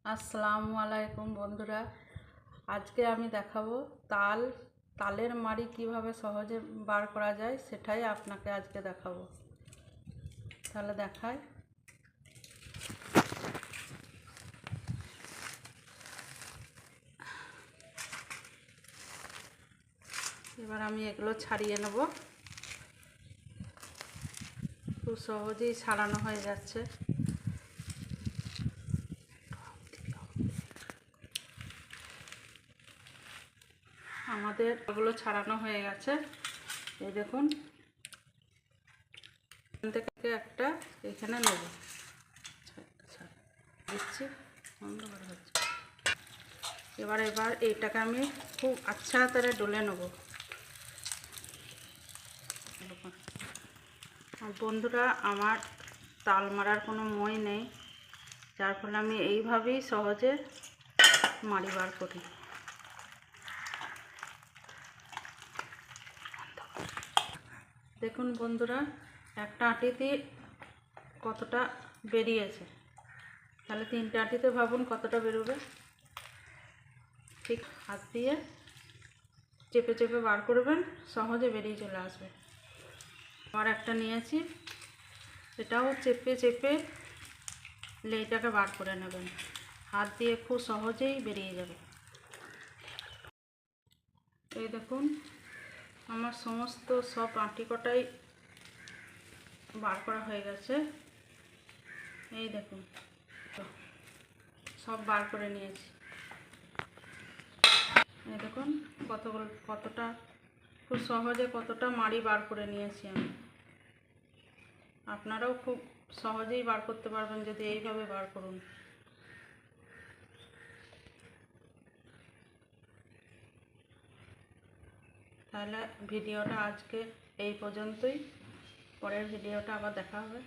আসসালামু আলাইকুম বন্ধুরা, আজকে আমি দেখাবো তালের মাড়ি কিভাবে সহজে বার করা যায় সেটাই আপনাকে আজকে দেখাবো। তাহলে দেখাই। এবার আমি এগুলো ছাড়িয়ে নেব। খুব সহজেই ছাড়ানো হয়ে যাচ্ছে। আমাদের এগুলো ছাড়ানো হয়ে গেছে। এই দেখুন, এখান থেকে একটা এখানে নেব, দিচ্ছি। এবার এইটাকে আমি খুব আচ্ছা করে ডলে নেব। বন্ধুরা, আমার তাল মারার কোনো মই নেই, যার ফলে আমি এইভাবেই সহজে মাড়ি বার করি। দেখুন বন্ধুরা, একটা আটিতে কতটা বেরিয়েছে, তাহলে তিনটে আটিতে ভাবুন কতটা বেরোবে। ঠিক হাত দিয়ে চেপে চেপে বার করবেন, সহজে বেরিয়ে চলে আসবে। আর একটা নিয়েছি, এটাও চেপে চেপে লেইটাকে বার করে নেবেন। হাত দিয়ে খুব সহজেই বেরিয়ে যাবে। এই দেখুন, আমার সমস্ত সব আঁটি কটাই বার করা হয়ে গেছে। এই দেখুন, সব বার করে নিয়েছি। এই দেখুন কতটা খুব সহজে কতটা মাড়ি বার করে নিয়েছি আমি। আপনারাও খুব সহজেই বার করতে পারবেন যদি এইভাবে বার করুন। তাহলে ভিডিওটা আজকে এই পর্যন্তই। পরের ভিডিওটা আবার দেখা হবে।